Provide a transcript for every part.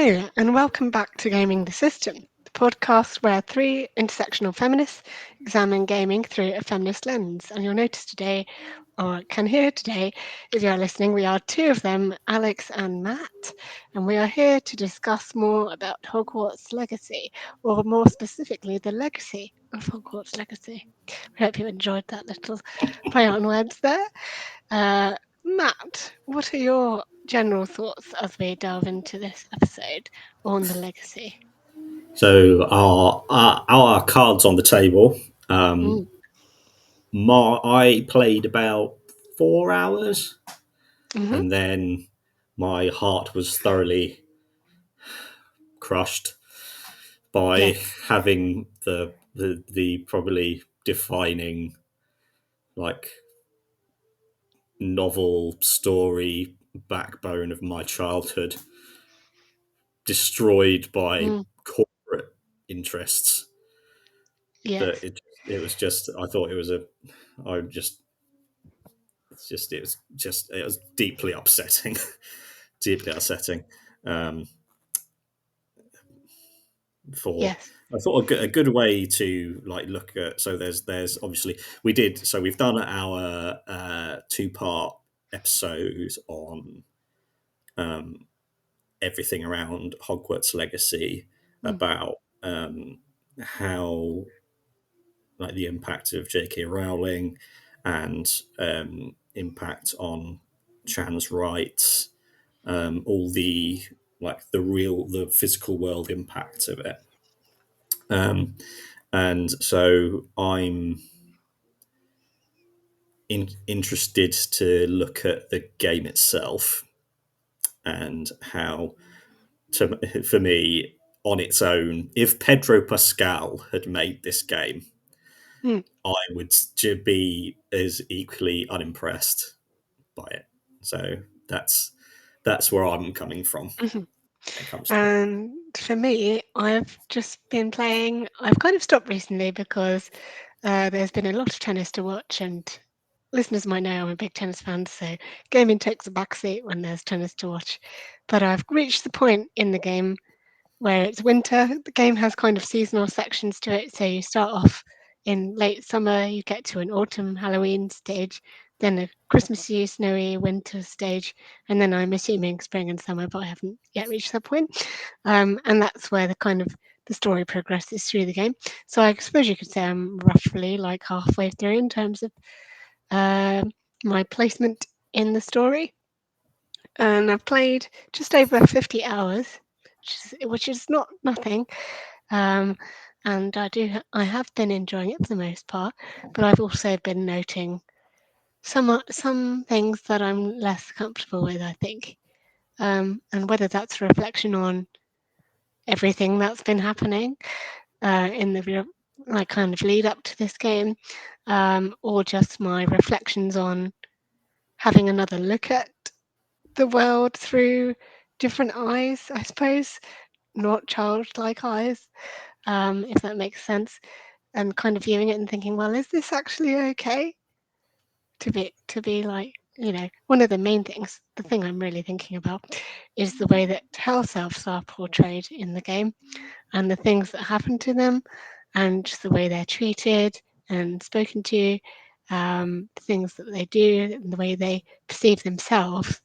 Hello, and welcome back to Gaming the System, the podcast where three intersectional feminists examine gaming through a feminist lens. And you'll notice today, or can hear today, if you're listening, we are two of them, Alex and Matt, and we are here to discuss more about Hogwarts Legacy, or more specifically, the legacy of Hogwarts Legacy. We hope you enjoyed that little play on words there. Matt, what are your general thoughts as we delve into this episode on the legacy? So our cards on the table. Um, Mm. I played about 4 hours, Hmm. and then my heart was thoroughly crushed by Yes. having the probably defining like novel story backbone of my childhood destroyed by Mm. corporate interests. That Yes. it was just I thought it was a I just it was deeply upsetting, deeply upsetting. Um, for Yes. I thought a good way to like look at there's obviously we've done our 2-part episode on um, everything around Hogwarts Legacy Mm. about how like the impact of J.K. Rowling and impact on trans rights, all the physical world impact of it. And so I'm interested to look at the game itself and how, for me, on its own, if Pedro Pascal had made this game, Mm. I would be as equally unimpressed by it. So that's where I'm coming from Hmm. when it comes to it. And for me, I've just been playing. I've kind of stopped recently because there's been a lot of tennis to watch, and listeners might know I'm a big tennis fan, so gaming takes a backseat when there's tennis to watch. But I've reached the point in the game where it's winter. The game has kind of seasonal sections to it. So you start off in late summer, you get to an autumn Halloween stage, then a Christmassy, snowy winter stage, and then I'm assuming spring and summer, but I haven't yet reached that point. And that's where the story progresses through the game. So I suppose you could say I'm roughly like halfway through in terms of um my placement in the story. And I've played just over 50 hours, which is not nothing. Um, and I have been enjoying it for the most part, but I've also been noting some things that I'm less comfortable with, I think. And whether that's a reflection on everything that's been happening in the like kind of lead up to this game, or just my reflections on having another look at the world through different eyes, I suppose, not childlike eyes, if that makes sense, and kind of viewing it and thinking, well, is this actually okay to be like, one of the main things, the thing I'm really thinking about is the way that house elves are portrayed in the game and the things that happen to them and just the way they're treated and spoken to, the things that they do and the way they perceive themselves.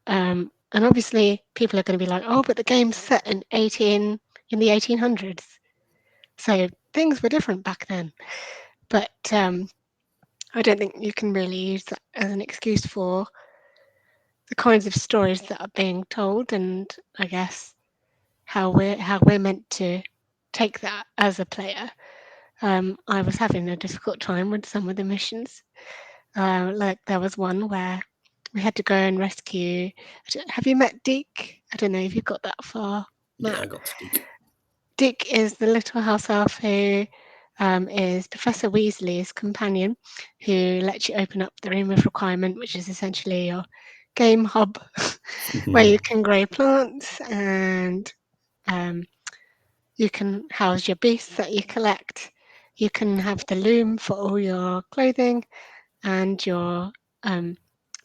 And obviously, people are going to be like, "Oh, but the game's set in the 1800s, so things were different back then." But I don't think you can really use that as an excuse for the kinds of stories that are being told, and I guess how we're meant to take that as a player. I was having a difficult time with some of the missions. Like there was one where we had to go and rescue. Have you met Deke? I don't know if you got that far, Yeah, Matt. I got to speak. Dick is the little house elf who is Professor Weasley's companion, who lets you open up the Room of Requirement, which is essentially your game hub, where you can grow plants and um, you can house your beasts that you collect. You can have the loom for all your clothing and your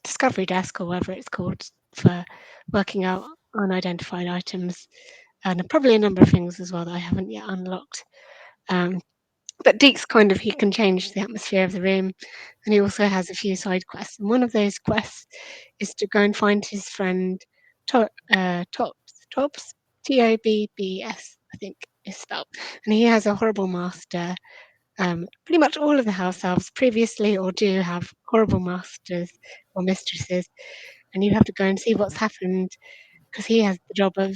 discovery desk, or whatever it's called, for working out unidentified items, and probably a number of things as well that I haven't yet unlocked. Um, but Deke's kind of he can change the atmosphere of the room, and he also has a few side quests. And one of those quests is to go and find his friend Tobbs, Tobbs, I think is spelled, and he has a horrible master. Pretty much all of the house elves previously or do have horrible masters or mistresses, and you have to go and see what's happened because he has the job of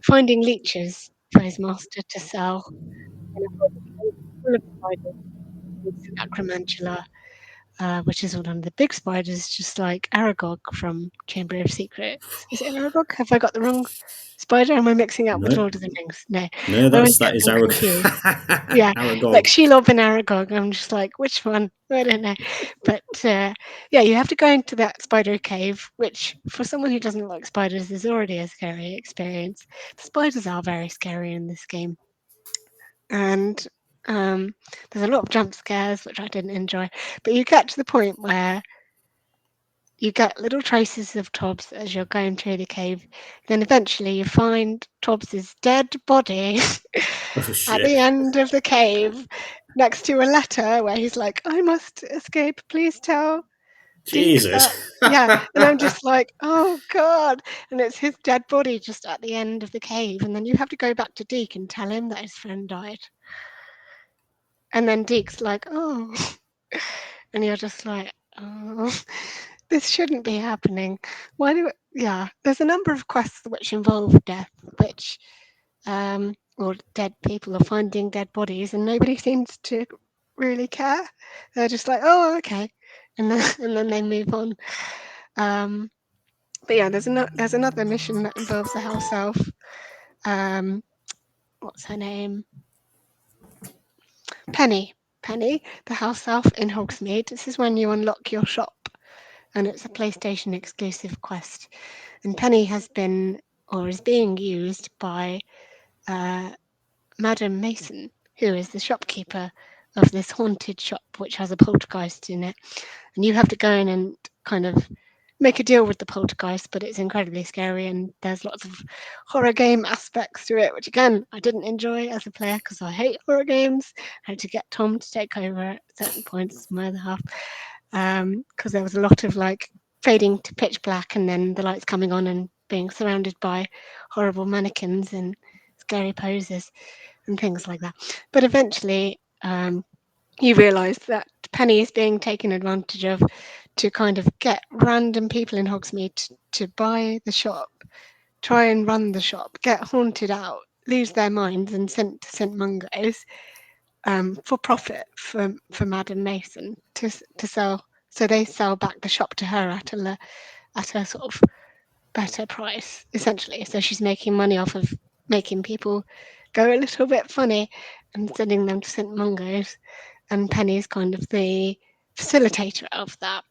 finding leeches for his master to sell in a whole cave full of spiders with Acromantula, which is one of the big spiders, just like Aragog from Chamber of Secrets. Is it Aragog? Have I got the wrong spider? Am I mixing up with No, Lord of the Rings? No, no, I always that get is them confused. Yeah, like Aragog. Shelob and Aragog. I'm just like, which one? I don't know. But yeah, you have to go into that spider cave, which for someone who doesn't like spiders is already a scary experience. The spiders are very scary in this game. And there's a lot of jump scares, which I didn't enjoy. But you get to the point where you get little traces of Tobbs as you're going through the cave. Then eventually you find Tobbs's dead body Oh at shit! the end of the cave next to a letter where he's like, I must escape, please tell Deke Jesus. that. Yeah, and I'm just like, oh God. And it's his dead body just at the end of the cave. And then you have to go back to Deke and tell him that his friend died. And then Deke's like, oh. And you're just like, oh, this shouldn't be happening. Why do it? Yeah, there's a number of quests which involve death, which, or dead people or finding dead bodies, and nobody seems to really care. They're just like, oh, okay. And then, and then they move on. Um, but yeah, there's another mission that involves a house elf. Um, what's her name? Penny. Penny, the house elf in Hogsmeade. This is when you unlock your shop, and it's a PlayStation exclusive quest. And Penny has been or is being used by uh, Madame Mason, who is the shopkeeper of this haunted shop which has a poltergeist in it. And you have to go in and kind of make a deal with the poltergeist, but it's incredibly scary and there's lots of horror game aspects to it, which again I didn't enjoy as a player because I hate horror games. I had to get Tom to take over at certain points, my other half, because there was a lot of like fading to pitch black and then the lights coming on and being surrounded by horrible mannequins and scary poses and things like that. But eventually, you realise that Penny is being taken advantage of to kind of get random people in Hogsmeade to buy the shop, try and run the shop, get haunted out, lose their minds, and sent to St Mungo's for profit for Madame Mason to sell. So they sell back the shop to her at a sort of better price, essentially. So she's making money off of making people go a little bit funny and sending them to St Mungo's. And Penny's kind of the facilitator of that.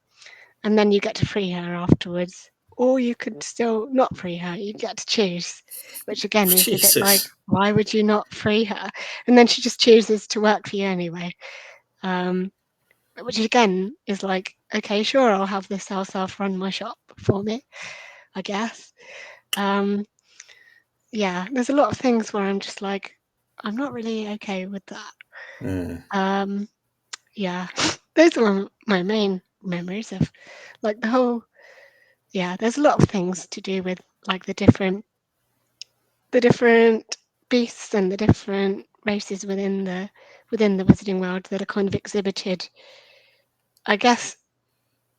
And then you get to free her afterwards. Or you could still not free her. You get to choose, which again is a bit like, Jesus. why would you not free her? And then she just chooses to work for you anyway. Um, which again is like, okay, sure, I'll have this house elf run my shop for me, I guess. Um, yeah, there's a lot of things where I'm just like, I'm not really okay with that. Uh, Um, yeah, those are my main memories of like the whole. Yeah, there's a lot of things to do with like the different beasts and the different races within the wizarding world that are kind of exhibited, I guess,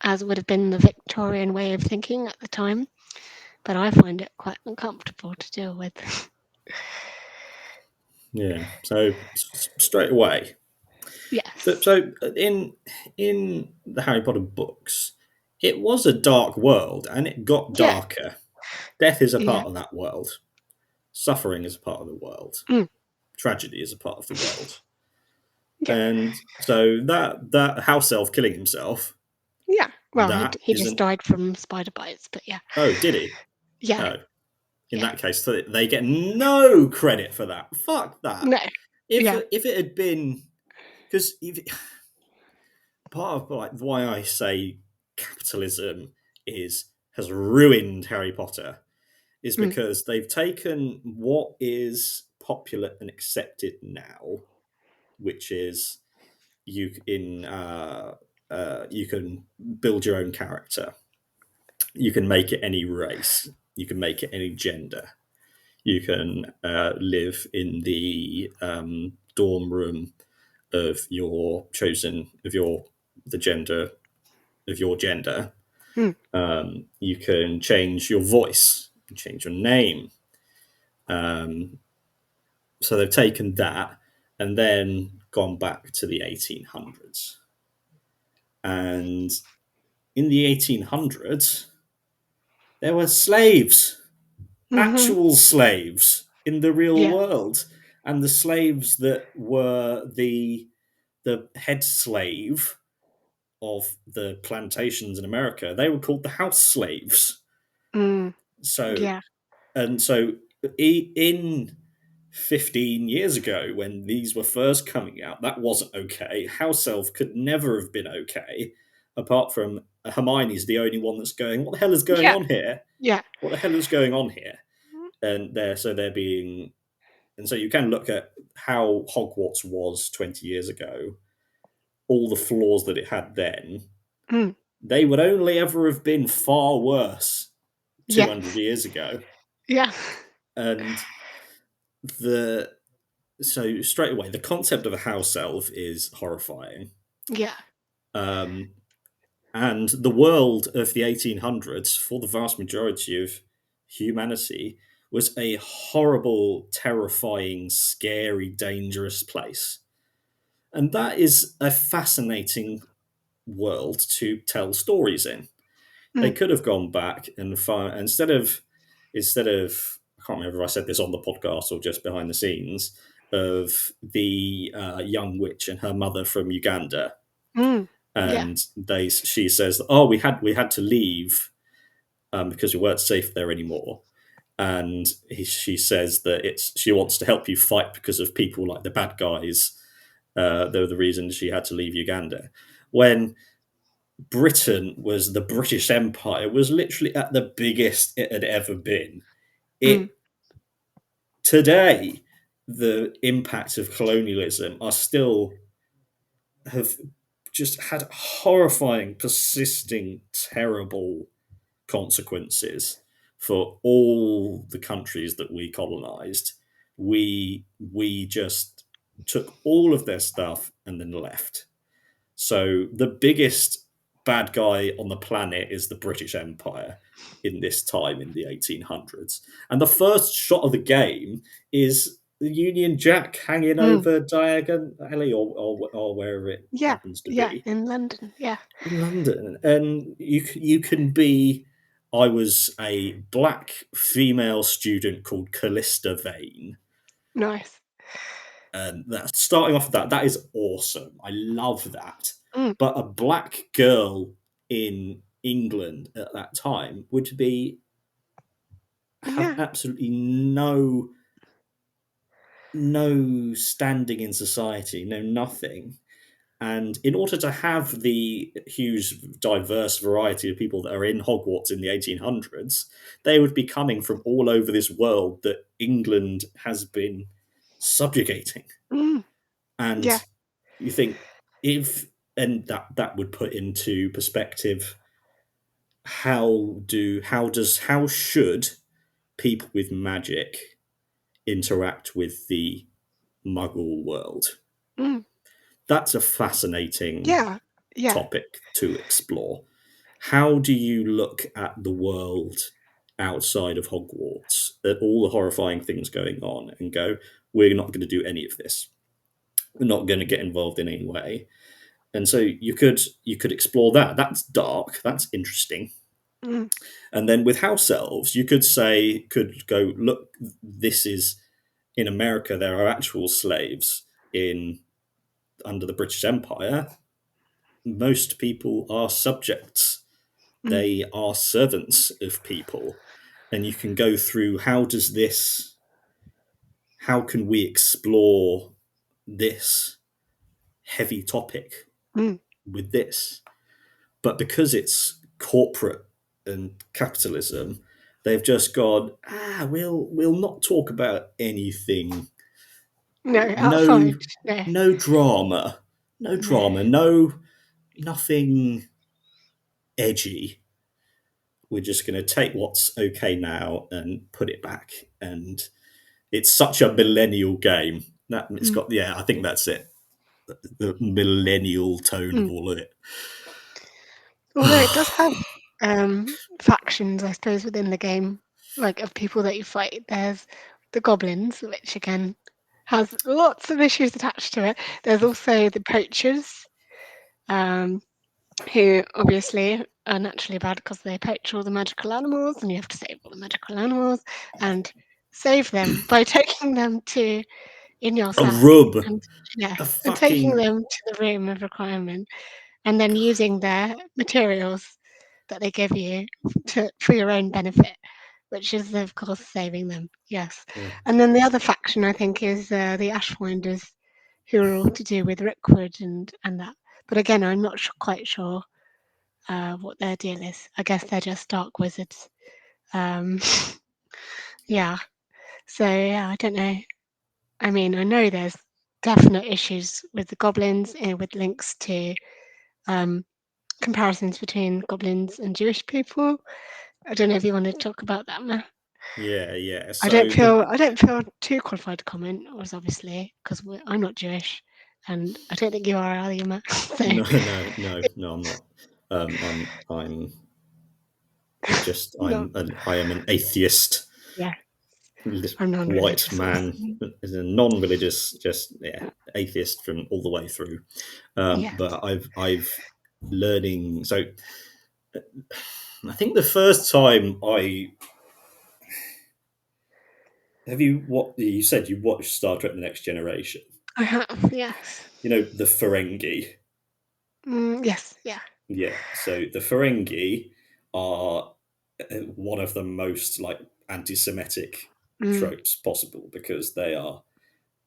as would have been the Victorian way of thinking at the time. But I find it quite uncomfortable to deal with. yeah. So straight away. So, Yes. so in the Harry Potter books, it was a dark world, and it got Yeah. darker. Death is a Yeah. part of that world. Suffering is a part of the world. Mm, Tragedy is a part of the world. yeah. And so that house elf killing himself, Yeah. Well, that he just isn't. died from spider bites, but yeah. Oh, did he? Yeah. Oh, in Yeah. that case, they get no credit for that. Fuck that. No. If Yeah. if it had been, because part of like why I say capitalism is has ruined Harry Potter is Mm. because they've taken what is popular and accepted now, which is you can build your own character, you can make it any race, you can make it any gender, you can live in the dorm room of your chosen of your the gender of your gender. Mm. You can change your voice, you can change your name. Um, so they've taken that and then gone back to the 1800s. And in the 1800s, there were slaves, Hmm. actual slaves in the real Yeah. world. And the slaves that were the head slave of the plantations in America, they were called the house slaves. Mm. So Yeah. so in 15 years ago, when these were first coming out, that wasn't okay. House elf could never have been okay, apart from Hermione's the only one that's going, what the hell is going Yeah. on here? Yeah. What the hell is going on here? And they're being, and so you can look at how Hogwarts was 20 years ago, all the flaws that it had then. Mm. They would only ever have been far worse Yeah. 200 years ago. Yeah. And the so straight away, the concept of a house elf is horrifying. Yeah. Um, and the world of the 1800s, for the vast majority of humanity, was a horrible, terrifying, scary, dangerous place. And that is a fascinating world to tell stories in. They Mm. could have gone back and instead of I can't remember if I said this on the podcast or just behind the scenes of the young witch and her mother from Uganda, Mm. Yeah. and she says, "Oh, we had to leave because we weren't safe there anymore." And she says that she wants to help you fight because of people like the bad guys. They were the reason she had to leave Uganda. When Britain was the British Empire was literally at the biggest it had ever been. Mm. It today the impacts of colonialism are still have just had horrifying, persisting, terrible consequences for all the countries that we colonized. We just took all of their stuff and then left. So the biggest bad guy on the planet is the British Empire in this time in the 1800s. And the first shot of the game is the Union Jack hanging Mm. over Diagon Alley or wherever it Yeah. happens to Yeah. be In London. Yeah. in London. And you can be. I was a black female student called Callista Vane, Nice. and that starting off with that is awesome. I love that. Mm. But a black girl in England at that time would be have Yeah. absolutely no standing in society, no nothing. And in order to have the huge diverse variety of people that are in Hogwarts in the 1800s, they would be coming from all over this world that England has been subjugating. Mm. And Yeah. you think if and that would put into perspective how should people with magic interact with the muggle world? Mm. That's a fascinating Yeah. Yeah. topic to explore. How do you look at the world outside of Hogwarts, at all the horrifying things going on, and go, we're not going to do any of this. We're not going to get involved in any way. And so you could explore that. That's dark. That's interesting. Mm. And then with house elves, you could go look. This is in America. There are actual slaves in under the British Empire. Most people are subjects. Mm. They are servants of people, and you can go through how can we explore this heavy topic Mm. with this, but because it's corporate and capitalism, they've just gone, we'll not talk about anything. No, No, outside. No, no drama, no no. drama, no nothing edgy. We're just going to take what's okay now and put it back. And it's such a millennial game that it's Mm, got. Yeah, I think that's it. The millennial tone of mm. all of it. Although it does have factions, I suppose, within the game, like of people that you fight. There's the goblins, which again has lots of issues attached to it. There's also the poachers, um, who obviously are naturally bad because they poach all the magical animals, and you have to save all the magical animals and save them by taking them to in your A sack rub, and a yes, and taking fucking them to the room of requirement and then using their materials that they give you for your own benefit, which is of course saving them. Yes, yeah, and then the other faction I think is the Ashfinders, who are all to do with Rickwood and that. But again, I'm not quite sure what their deal is. I guess they're just dark wizards. Um, yeah. So yeah, I don't know. I mean, I know there's definite issues with the goblins with links to um, comparisons between goblins and Jewish people. I don't know if you want to talk about that, Matt. yeah. I don't So feel I don't feel too qualified to comment, was obviously because I'm not Jewish, and I don't think you are you, Matt? So no, I'm not. I'm just no, I am an atheist yeah, I'm white non-religious. Also. man, is a non-religious, just yeah, atheist from all the way through. Yeah, But I've learning. So I think the first time I have you what you said you watched Star Trek: The Next Generation. I have. Yes, You know the Ferengi. yes, yeah. Yeah. So the Ferengi are one of the most like anti-Semitic Mm, tropes possible because they are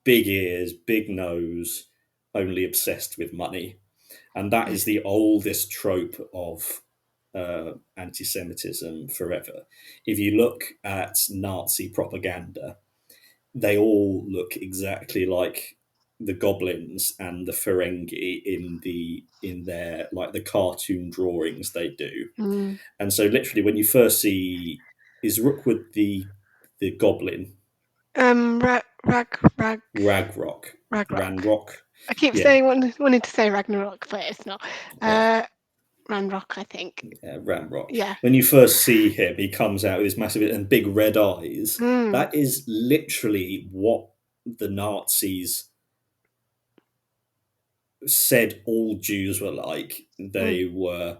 big ears, big nose, only obsessed with money. And that mm, is the oldest trope of anti Semitism forever. If you look at Nazi propaganda, they all look exactly like the goblins and the Ferengi in their like the cartoon drawings they do. mm. And so literally when you first see is Rookwood the goblin Rag, Ragrock. Ragnarok. Ranrock. I keep Yeah, saying wanting to say Ragnarok, but it's not. uh, Uh, Ranrock, I think. Ranrock. Yeah. When you first see him, he comes out with his massive and big red eyes. Mm, That is literally what the Nazis said all Jews were like. mm, They were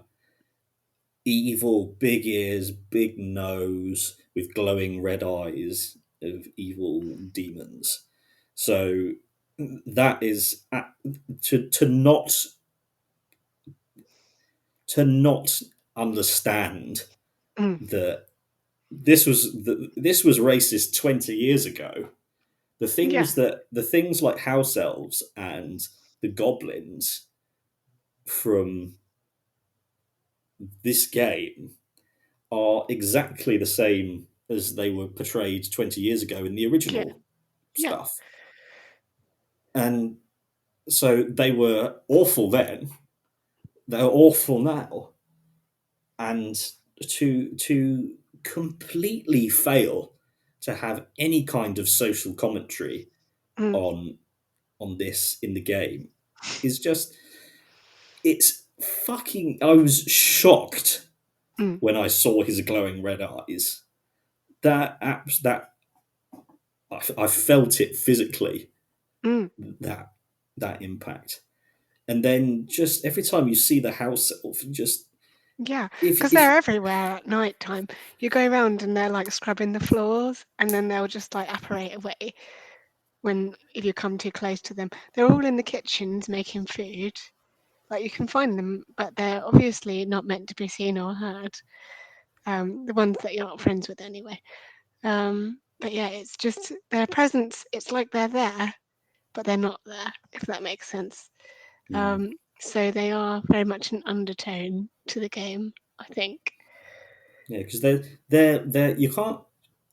evil, big ears, big nose, with glowing red eyes of evil demons. So that is to not understand mm. that this was racist 20 years ago. Yeah. The things like house elves and the goblins from this game are exactly the same as they were portrayed 20 years ago in the Yeah. original Yeah. stuff. And so they were awful then, they're awful now. And to completely fail to have any kind of social commentary Mm, on this in the game is just it's fucking I was shocked mm, when I saw his glowing red eyes. That I felt it physically, mm. that impact. And then just every time you see the house elf, just Yeah. Because if they're everywhere at night time. You go around and they're like scrubbing the floors, and then they'll just like apparate away when if you come too close to them. They're all in the kitchens making food. Like you can find them, but they're obviously not meant to be seen or heard. The ones that you're not friends with anyway. But yeah, it's just their presence. It's like they're there, but they're not there. If that makes sense. mm, Um, so they are very much an undertone to the game, I think. Yeah, because they're you can't.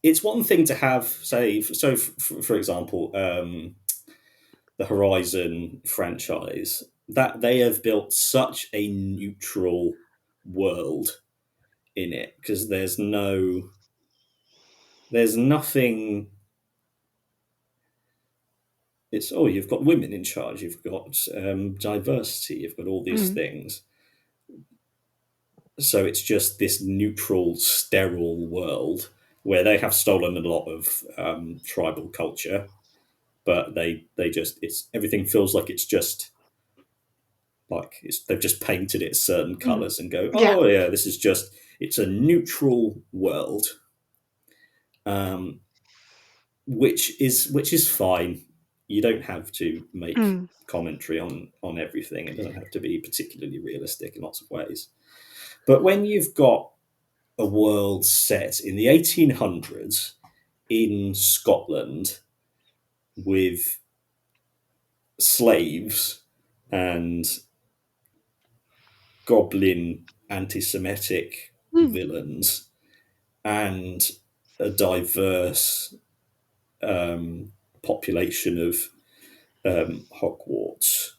It's one thing to have, say, for example, the Horizon franchise, that they have built such a neutral world in it, because there's nothing. It's, oh, you've got women in charge, you've got diversity, you've got all these Mm, things. So it's just this neutral, sterile world where they have stolen a lot of tribal culture, but they just, it's, everything feels like it's just like they've just painted it certain mm. colors and go, Yeah. oh yeah, this is just, it's a neutral world, um, which is fine. You don't have to make Mm, commentary on everything. It doesn't have to be particularly realistic in lots of ways. But when you've got a world set in the 1800s in Scotland with slaves and goblin anti-Semitic mm, villains and a diverse um, population of Hogwarts,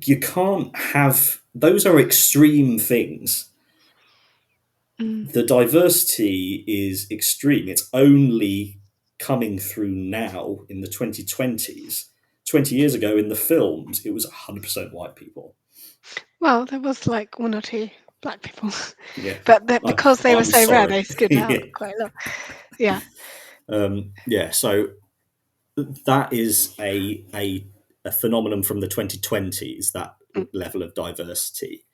you can't have, those are extreme things. mm. The diversity is extreme. It's only coming through now in the 2020s. 20 years ago in the films, it was 100% white people. Well, there was like one or two black people, Yeah, but I, because they were I'm so rare, sorry. they stood out Yeah. quite a lot. Yeah. Yeah, so that is a phenomenon from the 2020s, that Mm, level of diversity.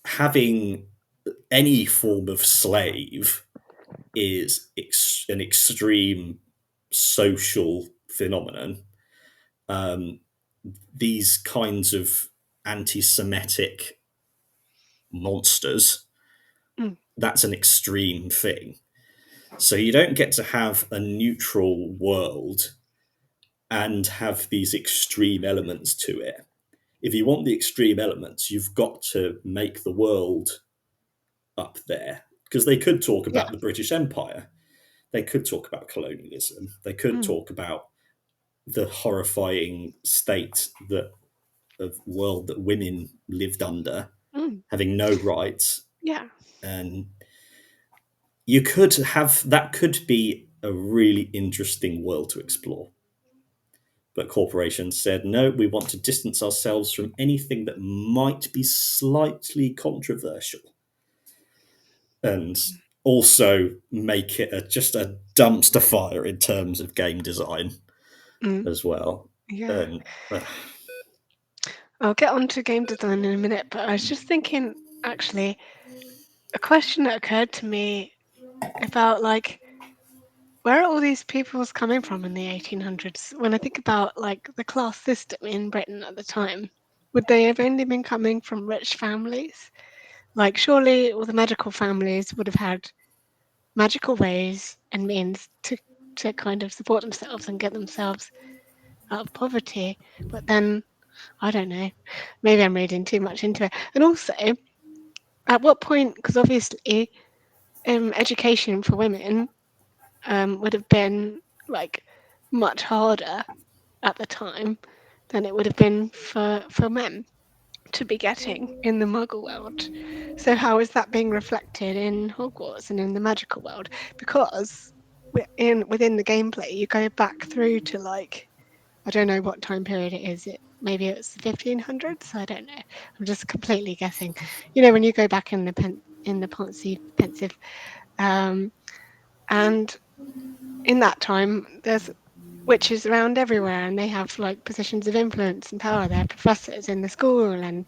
Having any form of slave is an extreme social phenomenon. Um, these kinds of anti-Semitic monsters, mm, that's an extreme thing. So you don't get to have a neutral world and have these extreme elements to it. If you want the extreme elements, you've got to make the world up there. Because they could talk yeah. about the British Empire, they could talk about colonialism, they could Mm, talk about the horrifying state that of world that women lived under, mm, having no rights, yeah. and you could have that could be a really interesting world to explore. But corporations said, no, we want to distance ourselves from anything that might be slightly controversial, and also make it just a dumpster fire in terms of game design Mm, as well. yeah. And I'll get on to game design in a minute, but I was just thinking actually a question that occurred to me about like where are all these peoples coming from in the 1800s? When I think about like the class system in Britain at the time, would they have only been coming from rich families? Like surely all the magical families would have had magical ways and means to kind of support themselves and get themselves out of poverty. But then I don't know. Maybe I'm reading too much into it. And also, at what point? Because obviously, education for women would have been like much harder at the time than it would have been for men to be getting in the Muggle world. So how is that being reflected in Hogwarts and in the magical world? Because within the gameplay, you go back through to like I don't know what time period it is. It maybe it's the 1500s. I don't know. I'm just completely guessing. You know, when you go back in the pensive, um, and in that time, there's witches around everywhere, and they have like positions of influence and power. They're professors in the school, and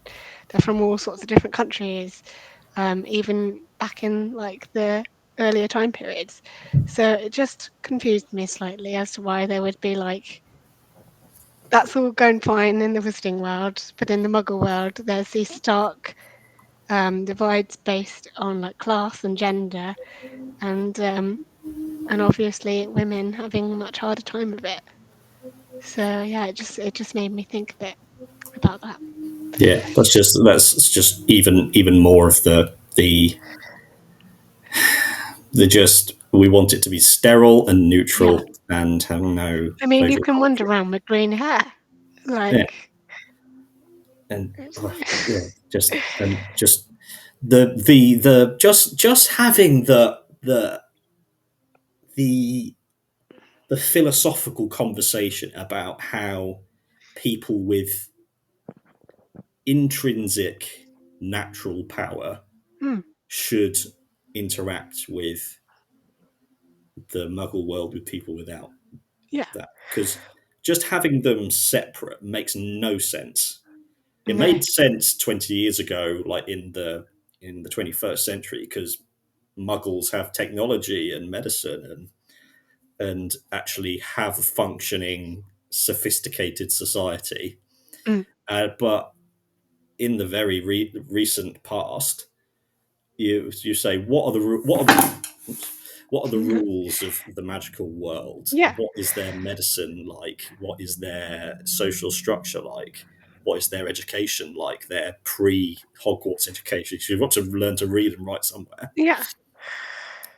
they're from all sorts of different countries, even back in like the earlier time periods. So it just confused me slightly as to why there would be like that's all going fine in the Wizarding world, but in the Muggle world, there's these stark divides based on like class and gender, and obviously women having a much harder time of it. So yeah, it just made me think a bit about that. yeah, that's just even more of the the just we want it to be sterile and Yeah. neutral and have no I mean, you over can wander conflict. around with green hair. Yeah, Like, and it's yeah, just the just having the the philosophical conversation about how people with intrinsic natural power mm, should interact with the muggle world with people without yeah, that, because just having them separate makes no sense. It no, made sense 20 years ago, like in the 21st century, because muggles have technology and medicine and actually have a functioning sophisticated society. mm, But in the very recent past, you say what are the rules of the magical world? yeah, What is their medicine like? What is their social structure like? What is their education like? Their pre Hogwarts education. So you've got to learn to read and write somewhere, yeah,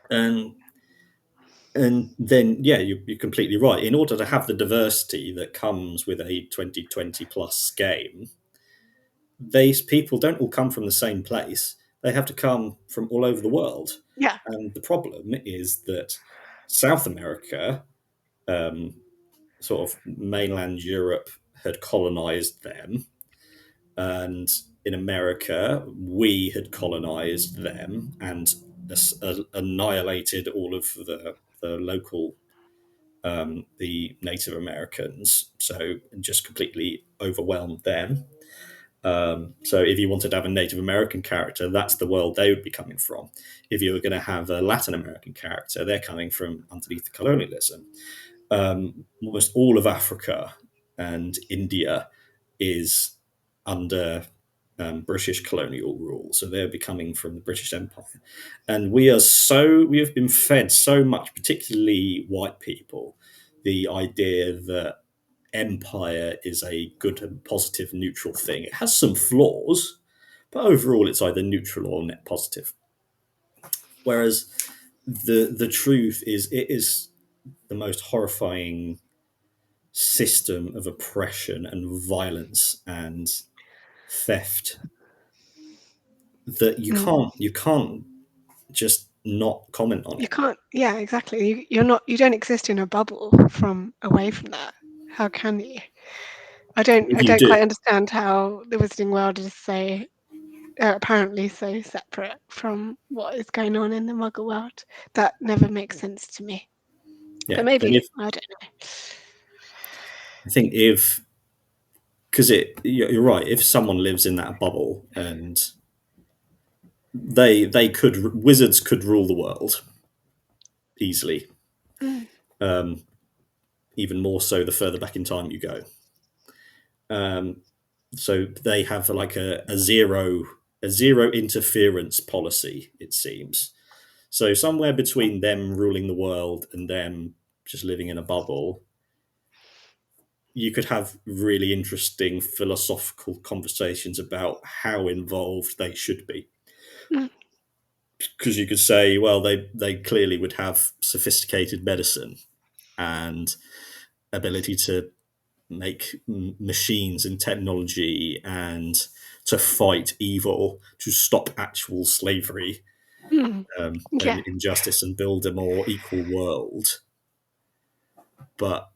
and then yeah, you're completely right. In order to have the diversity that comes with a 2020 plus game, these people don't all come from the same place. They have to come from all over the world. yeah, And the problem is that South America, um, sort of mainland Europe, had colonized them. And in America, we had colonized them and annihilated all of the local, the Native Americans. So just completely overwhelmed them. So if you wanted to have a Native American character, that's the world they would be coming from. If you were going to have a Latin American character, they're coming from underneath the colonialism. Almost all of Africa and India is under British colonial rule, so they're becoming from the British Empire, and we have been fed so much, particularly white people, the idea that empire is a good and positive neutral thing. It has some flaws, but overall it's either neutral or net positive. Whereas the truth is it is the most horrifying system of oppression and violence and theft that mm. you can't just not comment on You it. can't. Yeah, exactly. You're not. You don't exist in a bubble from away from that. How can you? I don't. If I you don't do, quite understand how the Wizarding World is so apparently so separate from what is going on in the Muggle world. That never makes sense to me. But yeah, and maybe if I don't know. I think if because it you're right, if someone lives in that bubble and they could wizards could rule the world easily, Mm, um, even more so the further back in time you go. Um, so they have like a zero interference policy, it seems. So somewhere between them ruling the world and them just living in a bubble, you could have really interesting philosophical conversations about how involved they should be. mm, Because you could say, well, they clearly would have sophisticated medicine and ability to make machines and technology and to fight evil, to stop actual slavery mm. and Yeah. injustice and build a more equal world. But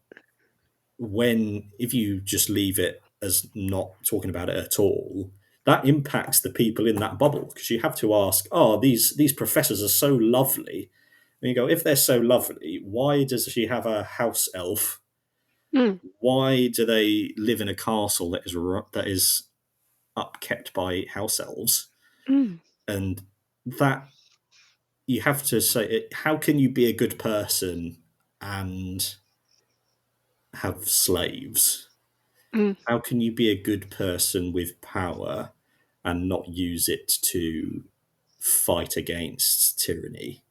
if you just leave it as not talking about it at all, that impacts the people in that bubble because you have to ask, oh, these professors are so lovely. And you go, if they're so lovely, why does she have a house elf? Mm, Why do they live in a castle that is upkept by house elves? mm, And that you have to say, how can you be a good person and have slaves? mm, How can you be a good person with power and not use it to fight against tyranny?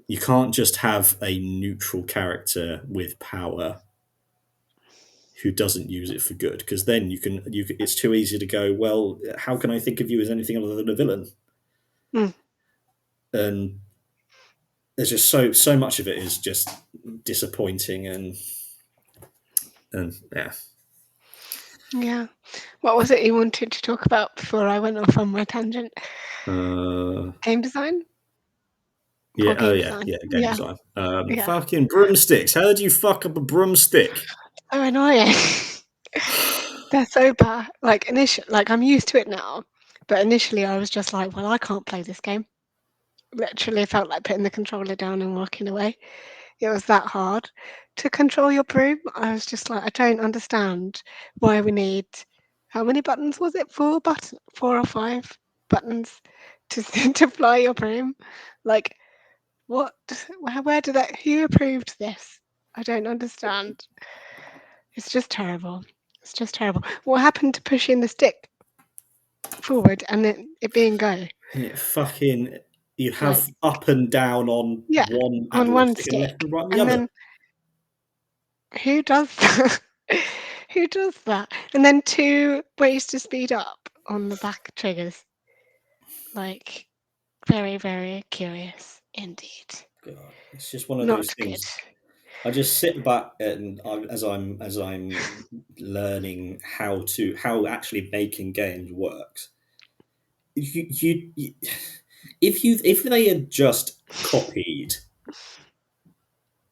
You can't just have a neutral character with power who doesn't use it for good, because then it's too easy to go, well, how can I think of you as anything other than a villain? Mm. and there's just so much of it is just disappointing and yeah. Yeah. What was it you wanted to talk about before I went off on my tangent? Uh, Game design yeah, or oh game yeah, design? yeah, game Yeah. design. Yeah. Fucking broomsticks. How did you fuck up a broomstick? So annoying. They're so bad. Like initially, like I'm used to it now, but initially I was just like, well, I can't play this game. Literally felt like putting the controller down and walking away. It was that hard to control your broom. I was just like, I don't understand why we need how many buttons was it? Four or five buttons to to fly your broom. Like what? Where did that? Who approved this? I don't understand. It's just terrible. It's just terrible. What happened to pushing the stick forward and it being go? And it fucking you Like have up and down on yeah, one on analog one stick and left stick, and right on the and other. then who does that? Who does that? And then two ways to speed up on the back triggers. Like very, very curious indeed. God, it's just one of those Not good. things. I just sit back and as I'm learning how actually making games works. You if they had just copied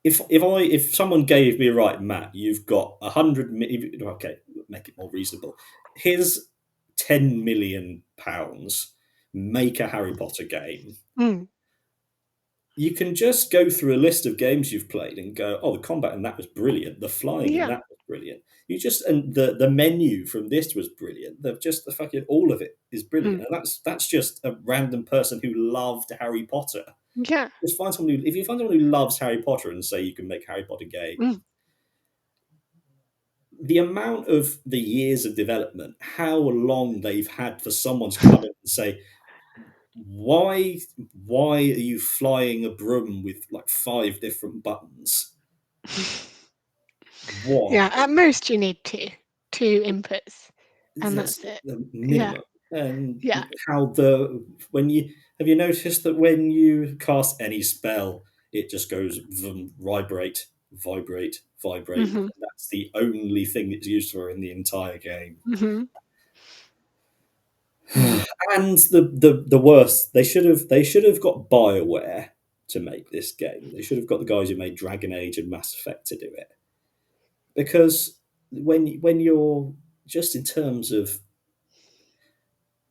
if someone gave me right, Matt, you've got 100 million. Okay, make it more reasonable. Here's £10 million. Make a Harry Potter game. Mm, You can just go through a list of games you've played and go, oh, the combat in that was brilliant. The flying in yeah. that was brilliant. You just and the menu from this was brilliant. The fucking all of it is brilliant, Mm, and that's just a random person who loved Harry Potter. yeah. Just find someone who, if you find someone who loves Harry Potter and say you can make a Harry Potter game, Mm, the amount of the years of development, how long they've had for someone to come in and say, why are you flying a broom with like 5 different buttons? yeah. Why? At most, you need two inputs, and That's that's it. the Yeah. minimum. And Yeah. how the when you have you noticed that when you cast any spell, it just goes vibrate, vibrate, vibrate. Mhm. And that's the only thing it's used for in the entire game. Mhm. Mm. And the worst, they should have got BioWare to make this game. They should have got the guys who made Dragon Age and Mass Effect to do it. Because when you're just in terms of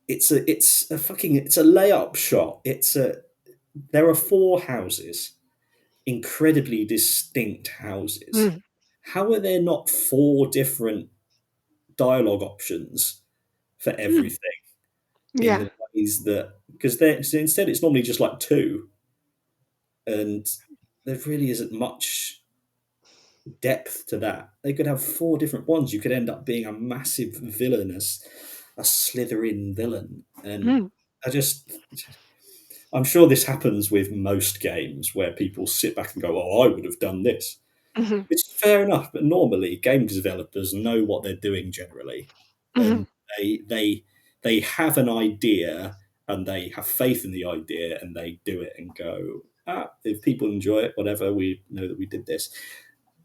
it's a layup shot. There are 4 houses, incredibly distinct houses. Mm. How are there not 4 different dialogue options for Mm. everything in Yeah. the ways that because so instead it's normally just like 2, and there really isn't much depth to that. They could have 4 different ones. You could end up being a massive villain, as a Slytherin villain, and Mm. I just I'm sure this happens with most games where people sit back and go, "Oh, I would have done this." Mhm. Which is fair enough, but normally game developers know what they're doing generally, Mhm. and they they have an idea and they have faith in the idea and they do it and go, if people enjoy it, whatever, we know that we did this.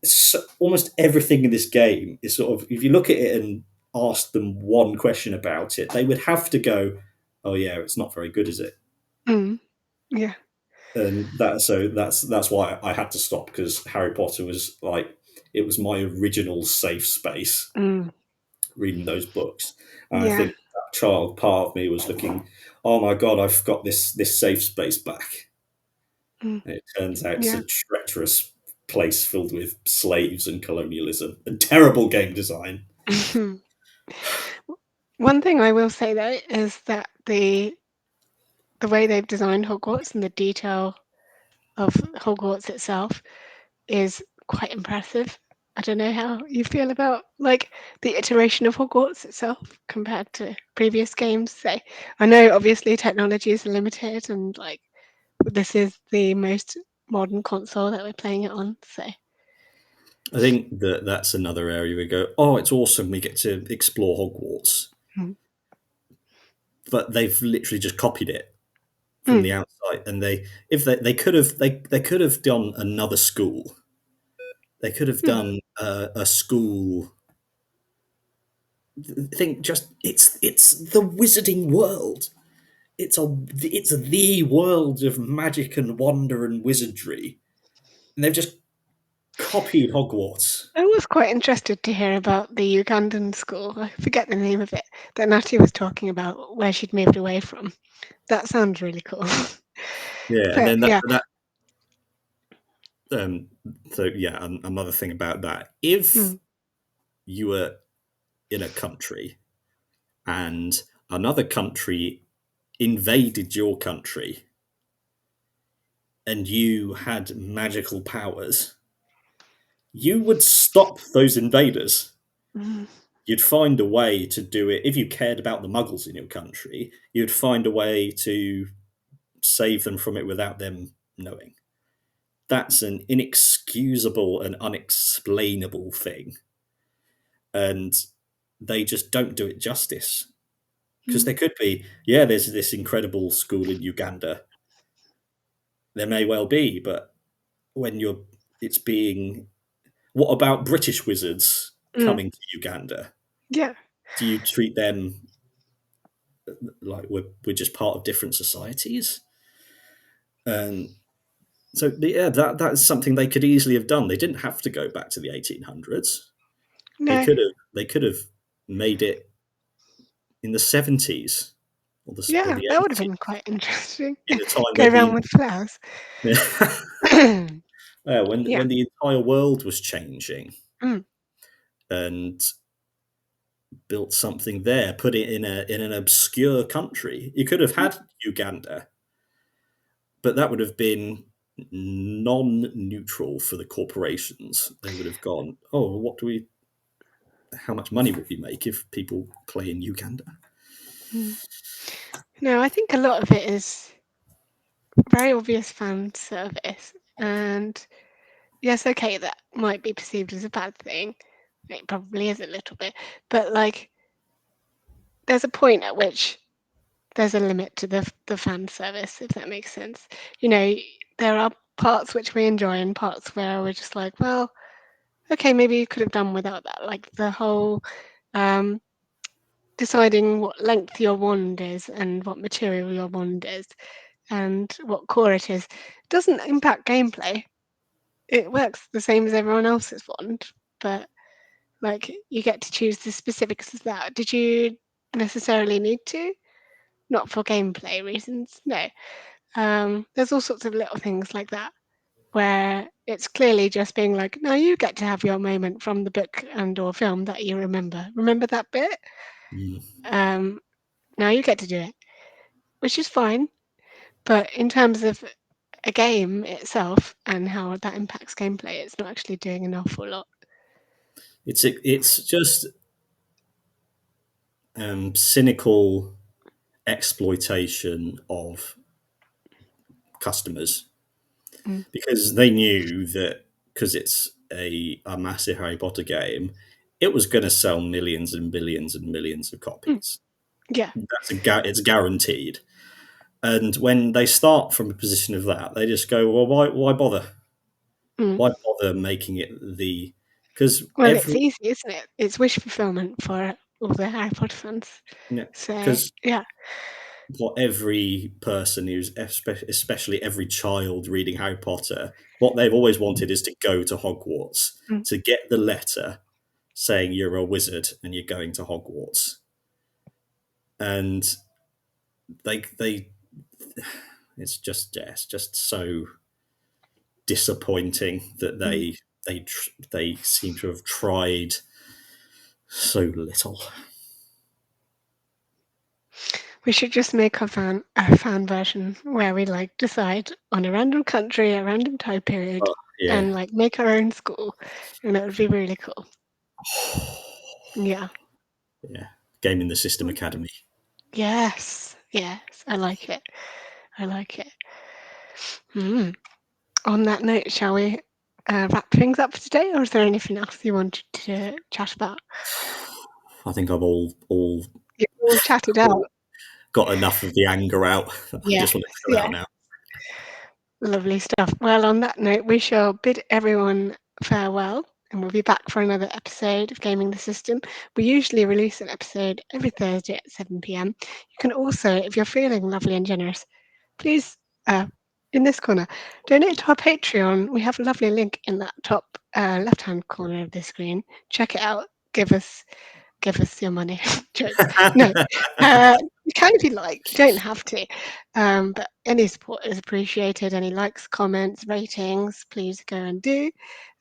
So almost everything in this game is sort of, if you look at it and ask them one question about it, they would have to go, "Oh yeah, it's not very good, is it?" Mm. Yeah. And that's why I had to stop, because Harry Potter was like it was my original safe space Mm. reading those books. And I Yeah. think that child part of me was looking, oh my god, I've got this safe space back. Mm. And it turns out it's Yeah. a treacherous place filled with slaves and colonialism and terrible game design. Mhm. One thing I will say though is that the way they've designed Hogwarts and the detail of Hogwarts itself is quite impressive. I don't know how you feel about like the iteration of Hogwarts itself compared to previous games. Say, I know obviously technology is limited and like this is the most modern console that we're playing it on. So, I think that that's another area we go, oh, it's awesome, we get to explore Hogwarts. mm, But they've literally just copied it. from Mm. the outside, and they could have they could have done another school. They could have Mm. done a school. Think just it's the wizarding world. It's the world of magic and wonder and wizardry, and they've just copied Hogwarts. I was quite interested to hear about the Ugandan school. I forget the name of it that Natty was talking about, where she'd moved away from. That sounds really cool. Yeah, and But then yeah. that um, so yeah, another thing about that, if Mm. you were in a country and another country invaded your country and you had magical powers, you would stop those invaders. Mm. You'd find a way to do it. If you cared about the muggles in your country, you'd find a way to save them from it without them knowing. That's an inexcusable and unexplainable thing. And they just don't do it justice. Because Mm. there could be, yeah, there's this incredible school in Uganda. There may well be, but when you're, it's being, what about British wizards Mm. coming to Uganda? Yeah. Do you treat them like we're just part of different societies? And so, yeah, that's something they could easily have done. They didn't have to go back to the 1800s. No. They could have made it in the 70s or Yeah, the that would have 80s, been quite interesting. in a time Go when around with flowers. Yeah. when the entire world was changing, Mm. and built something there, put it in an obscure country. You could have Mm. had Uganda, but that would have been non-neutral for the corporations. They would have gone, oh, what do we? How much money would we make if people play in Uganda? Mm. No, I think a lot of it is very obvious fan service. And yes, okay, that might be perceived as a bad thing. It probably is a little bit. But like, there's a point at which there's a limit to the fan service, if that makes sense. You know, there are parts which we enjoy and parts where we're just like, well, okay, maybe you could have done without that. Like the whole um, deciding what length your wand is and what material your wand is and what core it is doesn't impact gameplay. It works the same as everyone else's wand, but like you get to choose the specifics of that. Did you necessarily need to? Not for gameplay reasons, no. There's all sorts of little things like that where it's clearly just being like, no, you get to have your moment from the book and or film that you remember. Remember that bit? Mm. Um, now you get to do it, which is fine. But in terms of a game itself and how that impacts gameplay, it's not actually doing an awful lot. It's just cynical exploitation of customers, Mm. because they knew that because it's a massive Harry Potter game, it was going to sell millions and millions and millions of Mm. copies. Yeah. It's guaranteed. And when they start from a position of that, they just go, well, why bother? Mm. Why bother making it the? Because Well, it's every easy, isn't it? It's wish fulfillment for all the Harry Potter fans. yeah, So, because yeah. what every person who's especially every child reading Harry Potter, what they've always wanted is to go to Hogwarts, Mm. to get the letter saying you're a wizard and you're going to Hogwarts. And they it's just so disappointing that Mm. they seem to have tried so little. We should just make a fan version where we like decide on a random country, a random time period, Oh, yeah. and like make our own school, and that would be really cool. Yeah. Yeah. Game in the System Academy. Yes. Yes. I like it. I like it. Mm. On that note, shall we wrap things up for today, or is there anything else you wanted to chat about? I think I've all You've all chatted out. got enough of the anger out. I Yes, just want it to go yeah, out now. lovely stuff. Well, on that note, we shall bid everyone farewell, and we'll be back for another episode of Gaming the System. We usually release an episode every Thursday at 7 p.m. You can also, if you're feeling lovely and generous, please, uh, in this corner, donate to our Patreon. We have a lovely link in that top left-hand corner of the screen. Check it out. Give us your money. Joke. No, you can if you like. You don't have to. But any support is appreciated. Any likes, comments, ratings, please go and do.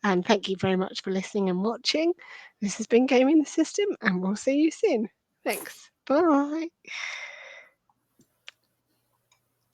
And thank you very much for listening and watching. This has been Gaming the System, and we'll see you soon. Thanks. Bye.